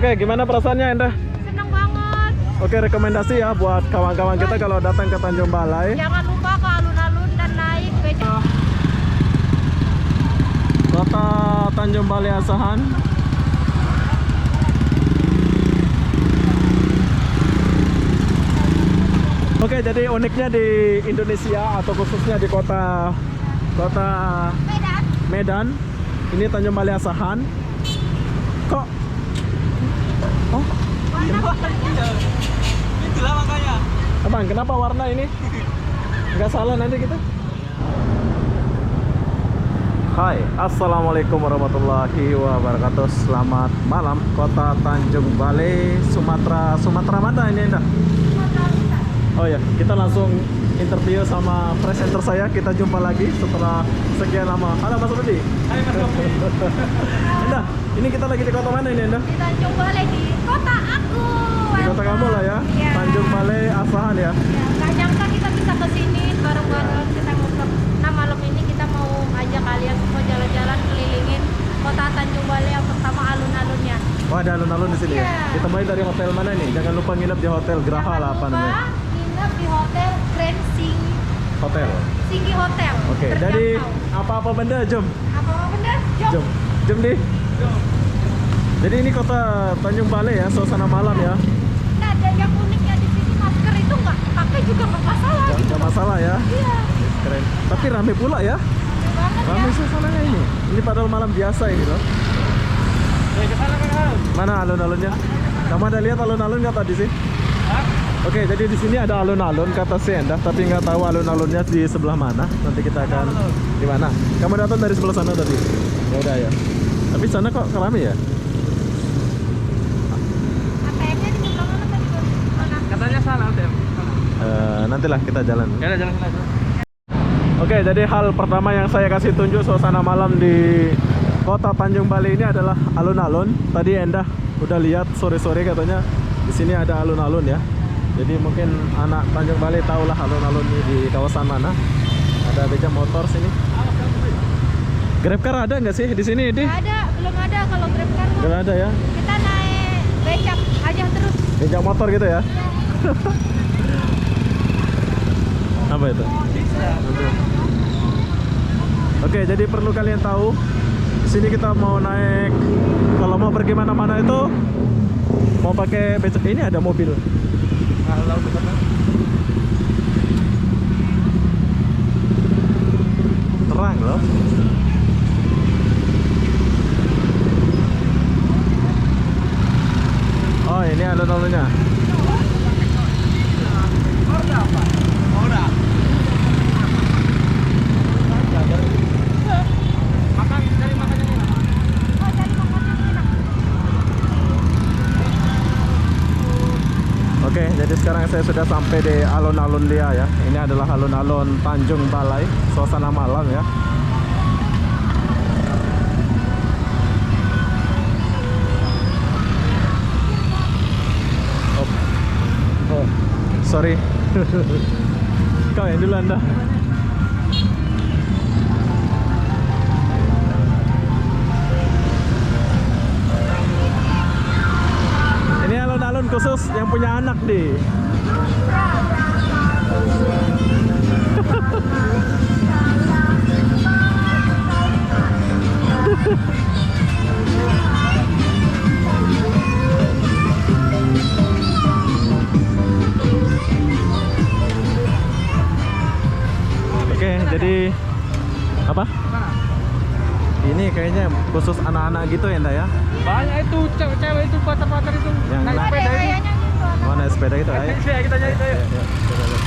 Oke, gimana perasaannya Endah? Seneng banget. Oke, rekomendasi ya buat kawan-kawan kita kalau datang ke Tanjung Balai. Jangan lupa ke alun-alun dan naik beca. Kota Tanjung Balai Asahan. Oke, jadi uniknya di Indonesia atau khususnya di kota Medan, ini Tanjung Balai Asahan. Kok? Oh? Itulah makanya. Abang, kenapa warna ini? Nggak salah nanti kita. Hai, assalamualaikum warahmatullahi wabarakatuh. Selamat malam, kota Tanjung Balai, Sumatera mana ini Endah? Oh ya, kita langsung interview sama presenter saya. Kita jumpa lagi setelah sekian lama. Halo Mas Rudi. Hai Mas Rudi. Endah, ini kita lagi di kota mana ini Endah? Di Tanjung Balai, di kota aku. Di kota kamu lah ya? Iya. Tanjung Balai Asahan ya? Ya, gak nyangka kita bisa kesini bareng-bareng. Kita ngumpul. Nah, malam ini kita mau ajak kalian semua jalan-jalan kelilingin kota Tanjung Balai yang pertama alun-alunnya. Oh, ada alun-alun di sini ya? Iya. Kita mulai dari hotel mana nih? Jangan lupa nginep di Hotel Graha lah apa namanya? Nginep di hotel Grand Hotel. Singgi Hotel. Oke, jadi apa-apa benda jom. apa bener? Jom. Jom di. Jadi ini kota Tanjung Balai ya, suasana malam ya. Nah, ada yang uniknya di sini, masker itu nggak pakai juga nggak masalah gitu. Nggak masalah ya. Iya. Keren. Tapi rame pula ya. Rame banget Rame ya. suasananya ini. Ini padahal malam biasa ini loh. Ke sana kan. Mana alun-alunnya? Kamu ada lihat alun-alun nggak tadi sih? Hah? Oke, jadi di sini ada alun-alun kata si Endah, tapi nggak tahu alun-alunnya di sebelah mana. Nanti kita akan di mana. Kamu datang dari sebelah sana tadi. Ya udah ya. Tapi sana kok rame ya? ATM-nya di sebelah mana tadi, Bang? Mana? Katanya sana ATM. Nantilah kita jalan. Ya udah jalan sana. Oke, jadi hal pertama yang saya kasih tunjuk suasana malam di kota Tanjung Balai ini adalah alun-alun. Tadi Endah udah lihat sore-sore katanya di sini ada alun-alun ya. Jadi mungkin anak Tanjung Balai tahulah alun-alun ini di kawasan mana. Ada beca motor sini. GrabCar ada nggak sih di sini, Di? Nggak ada, belum ada kalau GrabCar mah. Nggak ada ya. Kita naik becak aja terus. Beca motor gitu ya. Apa itu? Oke, jadi perlu kalian tahu di sini kita mau naik, kalau mau pergi mana-mana itu mau pakai becak. Ini ada mobil. Kalau benar. Terang loh. Oh, ini alun-alunnya. Order apa? Order. Makan dari makannya enak. Oh, cari makanan enak. Oke, jadi sekarang saya sudah sampai di alun-alun dia ya. Ini adalah alun-alun Tanjung Balai, suasana malam ya. Oh, sorry. Kau yang dulu Anda. Ini alun-alun khusus yang punya anak di. Oke, jadi apa? Ini kayaknya khusus anak-anak gitu ya, Nda ya? Banyak itu cewek-cewek itu pacar-pacar itu. Yang Naik naik- sepeda itu. Kayaknya gitu. Mana sepeda gitu ya? Iya, kita nyari itu. Ya, ya, coba lihat.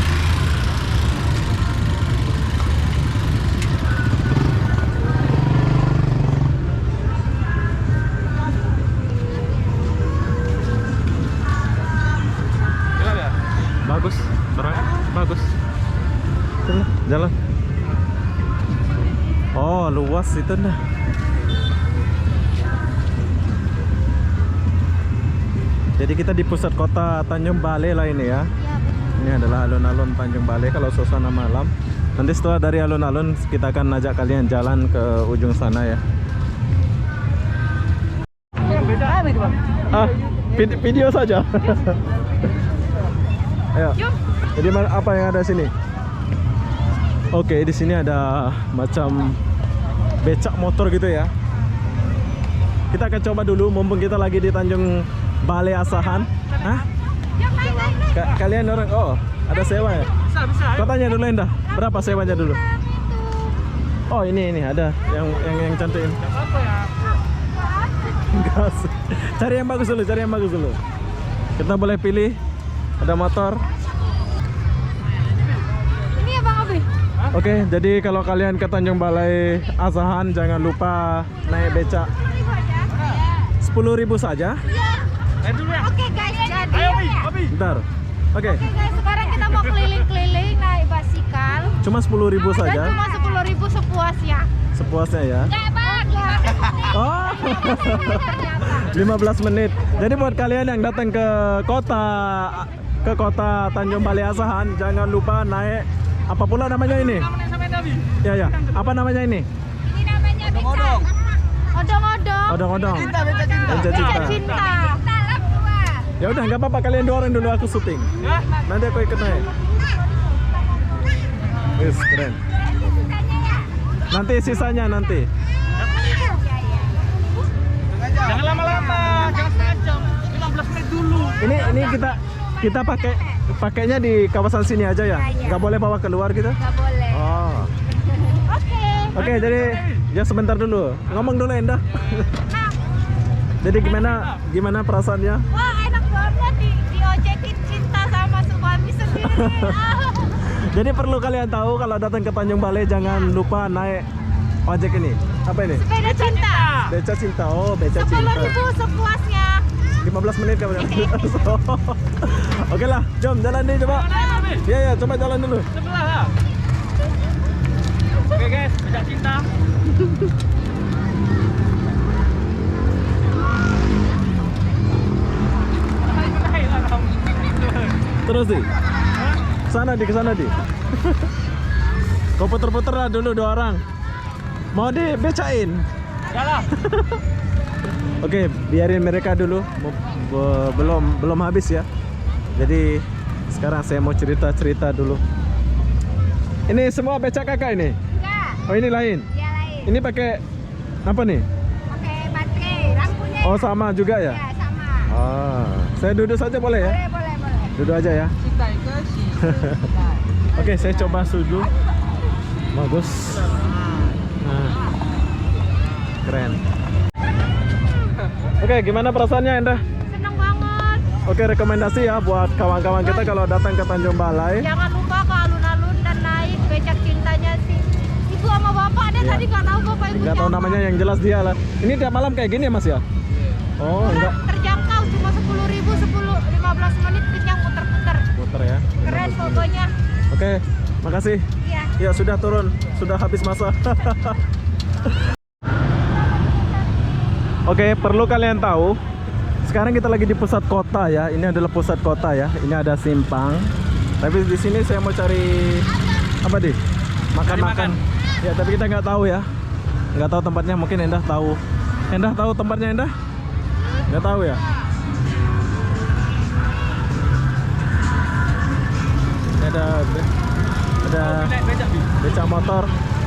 Gimana ya? Bagus, bagus. Sini, jalan. Oh, luas itu dah. Jadi kita di pusat kota Tanjung Balai lah ini ya. Iya, benar. Ini adalah alun-alun Tanjung Balai kalau suasana malam. Nanti setelah dari alun-alun kita akan ajak kalian jalan ke ujung sana ya. Ah, video saja. Ayo. Yuk. Jadi apa yang ada sini? Oke, di sini ada macam becak motor gitu ya. Kita akan coba dulu, mumpung kita lagi di Tanjung Balai Asahan. Hah? Yuk, naik. Kalian orang, oh ada sewa ya? Bisa. Kau tanya dulu Endah, berapa sewanya dulu? Oh ini ada yang cantik ini. Apa ya? Gas. Cari yang bagus dulu, Kita boleh pilih. Ada motor. Ini ya Bang Abi. Oke, jadi kalau kalian ke Tanjung Balai Asahan jangan lupa naik becak 10.000 saja. Naik dulu ya. Oke guys, jadi Ayo, Abi. Bentar. Oke, Oke guys, sekarang kita mau keliling-keliling naik basikal. cuma 10.000 Dan saja. cuma 10.000 sepuasnya. Sepuasnya ya. Ya Bang. Oh. 15 menit. Jadi buat kalian yang datang ke kota Tanjung Balai Asahan, jangan lupa naik apa pula namanya ini? Namanya sampai Abi. Ya. Apa namanya ini? Ini namanya becak. Odong-odong. Odong-odong. Cinta. Becak cinta. Ya udah, nggak apa-apa, kalian dua orang dulu, aku syuting. Ya. Nanti aku ikut naik. Wis, keren. Nanti sisanya nanti. Jangan lama-lama, jangan setengah jam. 15 menit dulu. Ini kita pakainya di kawasan sini aja ya. Nggak boleh bawa keluar gitu. Gak boleh. Oh. Oke. Oke, jadi ya sebentar dulu. Ngomong dulu Endah. Jadi gimana perasaannya? Wah enak banget diojekin cinta sama suami sendiri. Jadi perlu kalian tahu kalau datang ke Tanjung Balai jangan lupa naik ojek ini. Apa ini? Sepeda cinta. Beca cinta. Oh, beca cinta. 10.000 sepuasnya. 15 menit kamu. Oke lah, jom jalan nih coba. Ya, coba jalan dulu. Sebelah lah. Oke guys, becak cinta. Terus di. Ke sana di. Kau puter-puter lah dulu 2 orang. Mau dibecain? Yalah. Oke, biarin mereka dulu. Belum habis ya. Jadi sekarang saya mau cerita dulu. Ini semua becak kakak ini? Enggak. Oh ini lain? Dia lain. Ini pakai apa nih? Pakai baterai. Lampunya. Oh sama juga ya? Ya sama. Ah, saya duduk saja boleh ya? Boleh. Duduk aja ya. Oke, saya coba dulu. Bagus. Nah, keren. Oke, gimana perasaannya Endah? Seneng banget. Oke, rekomendasi ya buat kawan-kawan kita kalau datang ke Tanjung Balai. Jangan lupa ke alun-alun dan naik becak cintanya si ibu sama bapak. Dia Iya. tadi nggak tahu bapak ibu. Nggak tahu namanya, yang jelas dia lah. Ini tiap malam kayak gini ya Mas ya? Oh, enggak. Terjangkau cuma 10.000 15 menit kenyang muter-muter. Muter ya. Keren pokoknya. Oke, makasih. Iya. Ya sudah turun, sudah habis masa. Oke, perlu kalian tahu, sekarang kita lagi di pusat kota ya. Ini adalah pusat kota ya. Ini ada simpang. Tapi di sini saya mau cari apa di? Makan-makan. Ya, tapi kita nggak tahu ya. Nggak tahu tempatnya. Mungkin Endah tahu. Endah tahu tempatnya Endah? Nggak tahu ya. Ini ada Becak Bi. becak motor.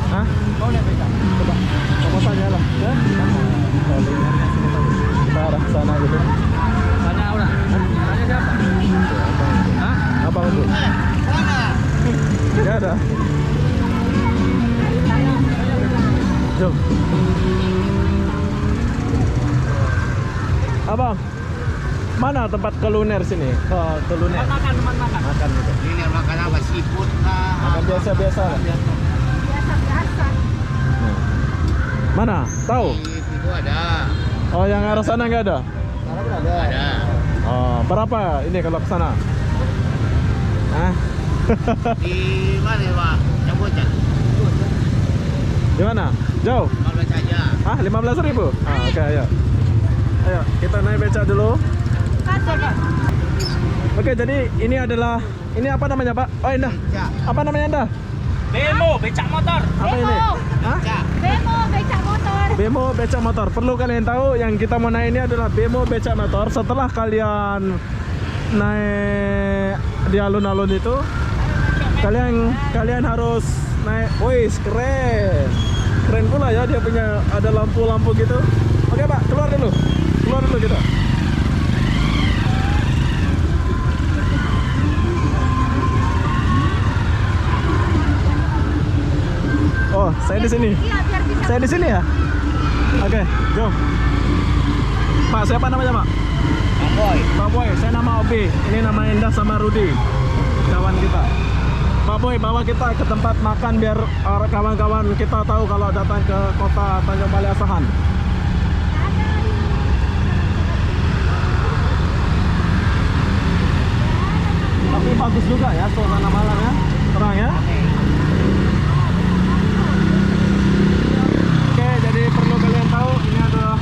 Hah? Mau naik becak? Coba, kamu tanya lah. Ya? Kita arah ke sana gitu. Tanya orang. Tanya siapa? Hah? Abang itu. Gak ada. Jom. Abang, mana tempat kuliner sini? Oh, kuliner. Makan. Makan gitu. Ini makan apa? Seafood kah? Makan biasa-biasa lah. Biasa-biasa. Mana? Tahu? Itu ada. Oh, yang arah sana nggak ada? Ada. Oh, berapa ini kalau ke sana? Hah? Di mana ya, Pak? Cambojan. Di mana? Jauh? 15 aja. Ah, 15.000? Ah, oke, ayo. Ayo, kita naik beca dulu. Oke, jadi ini adalah, ini apa namanya, Pak? Oh, Endah. Becak. Apa namanya, Endah? Bemo, becak motor. Apa ini? Bemo. Hah? Becak. Bemo becak motor. Bemo becak motor. Perlu kalian tahu yang kita mau naik ini adalah bemo becak motor. Setelah kalian naik di alun-alun itu, kalian harus naik. Wih, keren. Keren pula ya, dia punya ada lampu-lampu gitu. Oke Pak, keluar dulu kita. Oh, saya di sini. Iya, biar bisa. Saya di sini ya. Oke, jom. Pak, siapa namanya Pak? Bang Boy. Pak Boy, saya nama Obi. Ini nama Endah sama Rudi, kawan kita. Pak Boy, bawa kita ke tempat makan biar kawan-kawan kita tahu kalau datang ke kota Tanjung Balai Asahan. Tapi bagus juga ya suasana malamnya, terang ya. Oke, jadi perlu kalian tahu ini adalah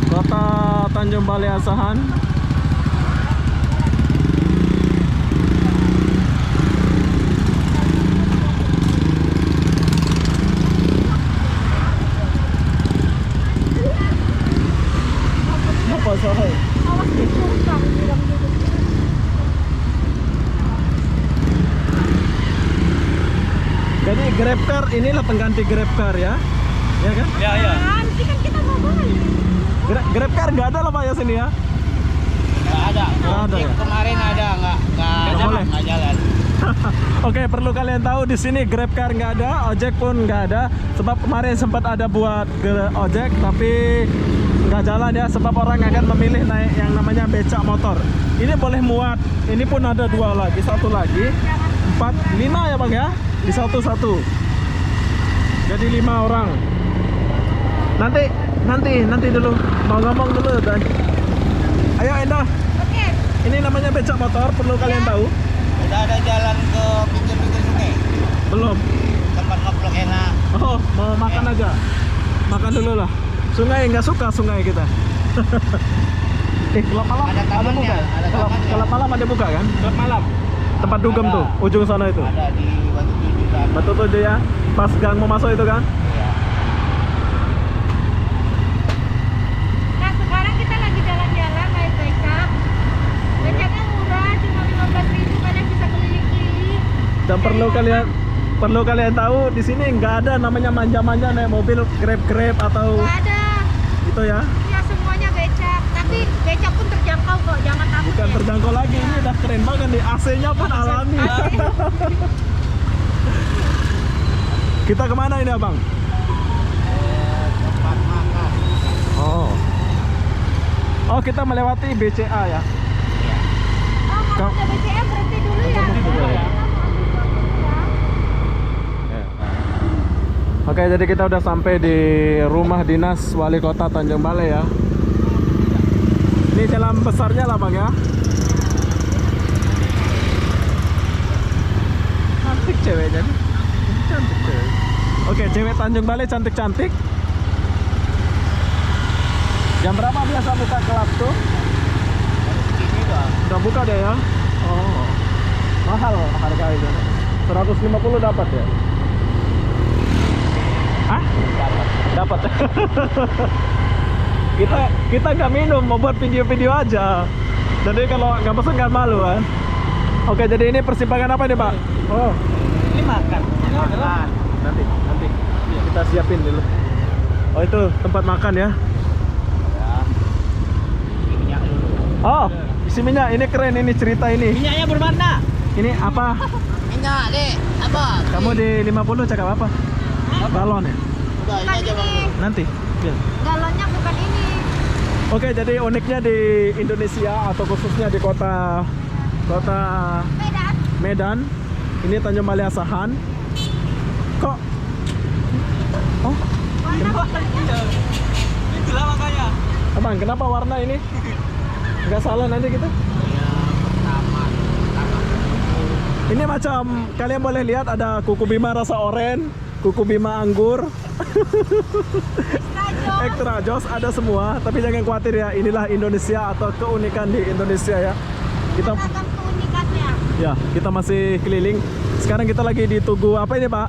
kota Tanjung Balai Asahan. Apa soalnya? Awas dicurang, bilang dulu. Jadi GrabCar inilah pengganti GrabCar ya, ya kan? Ya, ya. Nanti kan kita mau balik. GrabCar nggak ada lah Pak ya sini ya. Nggak ada. Nggak ada ya? Kemarin ada nggak boleh. nggak jalan. Oke, perlu kalian tahu di sini GrabCar nggak ada, ojek pun nggak ada. Sebab kemarin sempat ada buat ojek tapi nggak jalan ya. Sebab orang akan memilih naik yang namanya becak motor. Ini boleh muat. Ini pun ada dua lagi, satu lagi, 4, 5 ya Bang ya. Di satu. Jadi 5 orang. Nanti dulu. Mau ngomong dulu Dan. Ayo Endah. Oke. Ini namanya becak motor, perlu kalian tahu. Udah ada jalan ke pinggir-pinggir sungai. Belum. Tempat ngeblok enak. Oh, mau makan aja. Makan dulu lah. Sungai nggak suka sungai kita. Kelab malam Ada tamannya, buka. ada tamannya. Kelab malam ada buka kan? Selamat malam. Tempat dugem Ada. tuh, ujung sana itu. Ada di Batu Tujuh kan. Batu Tujuh ya. Pas gang mau masuk itu kan? Iya. Nah, sekarang kita lagi jalan-jalan naik becak. Becaknya murah, cuma 15.000, kalian bisa keliling-keliling. Dan perlu kalian tahu di sini nggak ada namanya manja-manja naik mobil Grab atau Nggak ada. itu ya. Ya semuanya becak. Tapi becak pun terjangkau kok, jangan takut. Bukan ya. terjangkau lagi, ini udah keren banget nih. AC-nya pun alami. Kita kemana ini Abang? Tempat makan. Oh, kita melewati BCA ya. Oh, kalau udah BCM berhenti dulu ya. Berhenti dulu ya. Oke, jadi kita udah sampai di rumah dinas Wali Kota Tanjung Balai ya. Ini jalan besarnya lah Bang ya. Cantik ceweknya nih. Cantik cewek. Oke, cewek Tanjung Balai cantik-cantik. Jam berapa biasa buka kelab tuh? Ini doang. Udah buka deh ya. Oh. Mahal harganya. 150 dapat ya? Hah? Dapat. kita nggak minum, mau buat video-video aja. Jadi kalau nggak pesen nggak malu kan. Oke, jadi ini persimpangan apa nih Pak? Oh, Ini makan. Makan. nanti kita siapin dulu. Oh, itu tempat makan ya. Ya. Ini minyak dulu. Oh, isi minyak. Ini keren ini cerita ini. Minyaknya berwarna. Ini apa? Minyak deh. Apa? Kamu di 50 cakap apa? Galon ya? Udah ini aja Bang. Nanti. Ya. Galonnya bukan ini. Oke, jadi uniknya di Indonesia atau khususnya di kota Medan. Medan, ini Tanjung Balai Asahan. Kok? Oh, Itulah makanya. Abang, kenapa warna ini? Nggak salah nanti kita. Ya, pertama. Ini macam kalian boleh lihat ada kuku bima rasa oranye, kuku bima anggur, extra jos ada semua. Tapi jangan khawatir ya, inilah Indonesia atau keunikan di Indonesia ya. Kita Beragam keunikannya. ya, kita masih keliling. Sekarang kita lagi di Tugu apa ini Pak?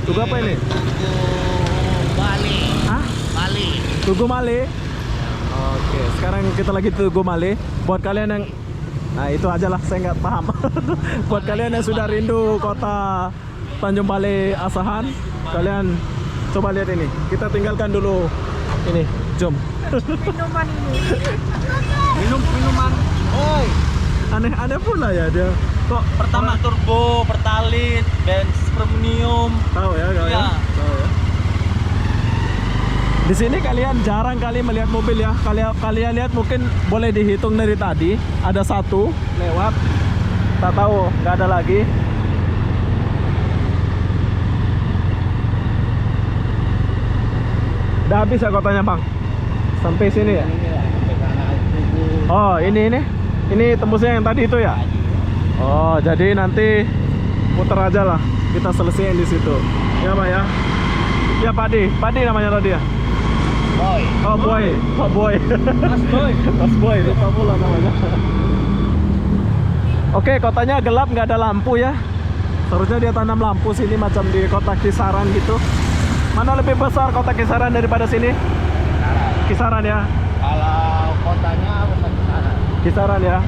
Tugu apa ini? Tugu Bali. Hah? Bali. Tugu Male. Oke, sekarang kita lagi Tugu Male. Buat kalian yang, nah itu aja lah, saya nggak paham. Buat kalian yang sudah rindu kota Tanjung Balai Asahan, kalian coba lihat ini. Kita tinggalkan dulu ini, jom. Minuman ini. Minuman. Oi. Aneh-aneh pula ya dia. Kok Pertama turbo, pertalit, bensin premium. tahu ya kalian? Iya. Tahu ya. Di sini kalian jarang kali melihat mobil ya. Kalian lihat mungkin boleh dihitung dari tadi ada satu lewat. Tak tahu, nggak ada lagi. Udah habis ya kotanya bang? Sampai sini ya? Oh ini tembusnya yang tadi itu ya? Oh jadi nanti putar aja lah, kita selesaiin di situ. Ya pak ya? Ya Padi namanya tadi ya? Boy. Oh boy, Pak Boy. Mas Boy. Mas Boy, lupa pula namanya. Oke, kotanya gelap, nggak ada lampu ya. Seharusnya dia tanam lampu sini macam di kota Kisaran gitu. Mana lebih besar kota Kisaran daripada sini? Kisaran ya. Kalau kotanya besar Kisaran. Kisaran ya.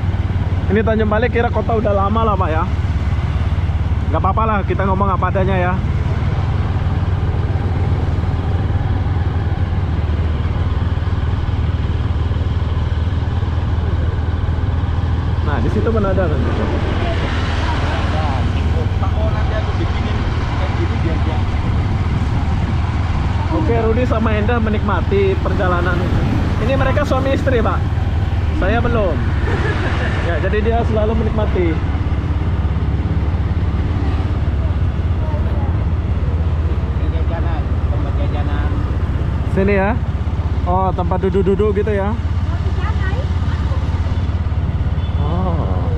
Ini Tanjung Balai kira kota udah lama lah pak ya. Nggak apa-apa lah, kita ngomong apa adanya ya. Nah di situ mana ada kan? Oh nanti aku bikinin kayak gini biar dia. Oke, Rudi sama Endah menikmati perjalanan ini. Ini mereka suami istri pak. Saya belum. Ya jadi dia selalu menikmati. Ini jajanan, tempat jajanan. Sini ya. Oh tempat duduk-duduk gitu ya. Oh.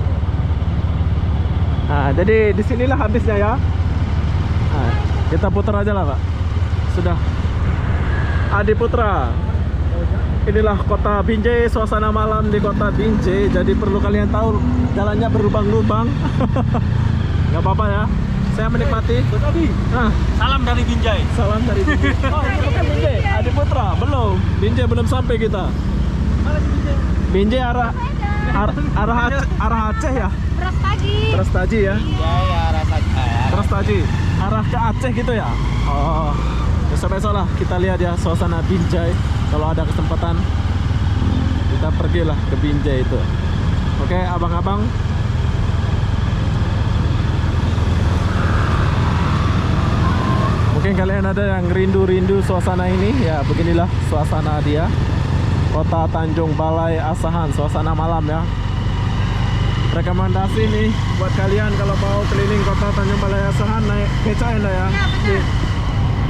Nah jadi disinilah habisnya ya. Nah, kita putar aja lah pak. Sudah. Adi Putra. Inilah kota Binjai, suasana malam di kota Binjai. Jadi perlu kalian tahu jalannya berlubang-lubang. Gak apa-apa ya. Saya menikmati. Nah, Salam dari Binjai. salam dari Binjai. Oh ini bukan Binjai, Adi Putra. Belum. Binjai belum sampai kita. Mana sih Binjai? Binjai arah Aceh ya. Beras pagi. Beras Taji ya. Ya rasa. Beras Taji. Arah ke Aceh gitu ya. Oh. Besok-besok lah kita lihat ya suasana Binjai. Kalau ada kesempatan kita pergilah ke Binjai itu. Oke, abang-abang. Mungkin kalian ada yang rindu-rindu suasana ini. Ya, beginilah suasana dia. Kota Tanjung Balai Asahan, suasana malam ya. Rekomendasi nih buat kalian kalau mau keliling kota Tanjung Balai Asahan naik beca ya. Ya benar.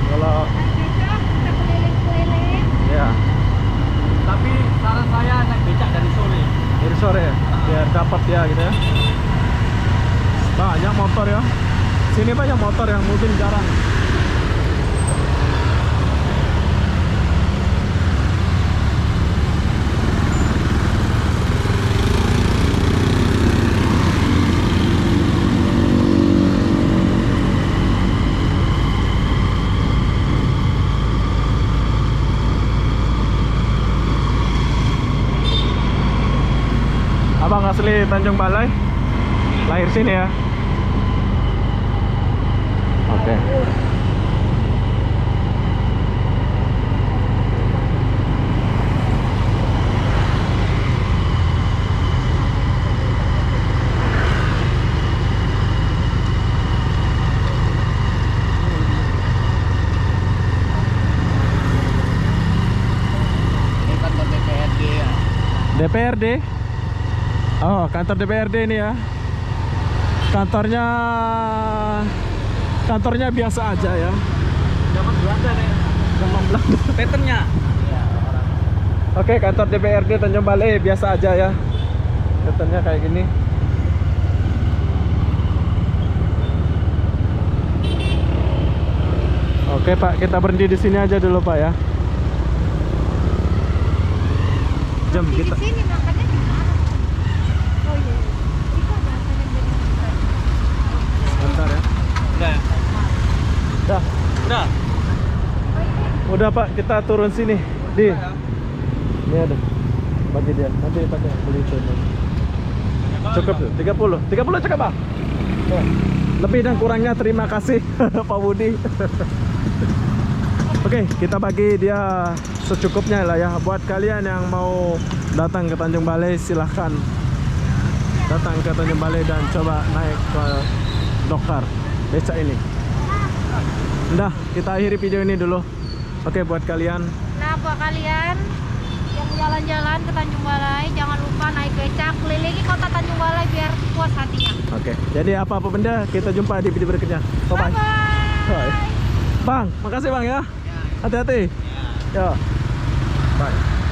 Kalau Kita keliling-keliling. ya Tapi saran saya naik becak dari sore. dari sore ya, biar dapat ya gitu ya. Banyak motor ya. Sini banyak motor yang mungkin jarang. Abang asli Tanjung Balai, lahir sini ya. Oke. Ini kantor DPRD ya. DPRD. Oh, kantor DPRD ini ya. Kantornya biasa aja ya. Zaman Belanda nih. Zaman Belanda. Patternnya. Oke, kantor DPRD Tanjung Balai biasa aja ya. Katanya kayak gini. Oke Pak, kita berhenti di sini aja dulu Pak ya. Jam Di kita. sini makannya di mana? Oh iya. Itu ada yang jadi. Bentar ya. Udah. Dah. Udah Pak, kita turun sini. Di. Ini ada. Bagi dia. Nanti pakai beli itu. Cukup tuh, 30. 30 cakap Pak. Tuh. Lebih dan kurangnya terima kasih Pak Budi. Oke, kita bagi dia secukupnya lah ya. Buat kalian yang mau datang ke Tanjung Balai, silahkan datang ke Tanjung Balai dan coba naik ke Dokar becak ini. Udah, kita akhiri video ini dulu. Oke, buat kalian. Nah, buat kalian yang jalan-jalan ke Tanjung Balai, jangan lupa naik becak kelilingi kota Tanjung Balai biar puas hatinya. Oke, jadi apa-apa benda kita jumpa di video berikutnya. Bye-bye. Bye-bye. Bang, makasih Bang ya. Hati-hati. Yo. Bye.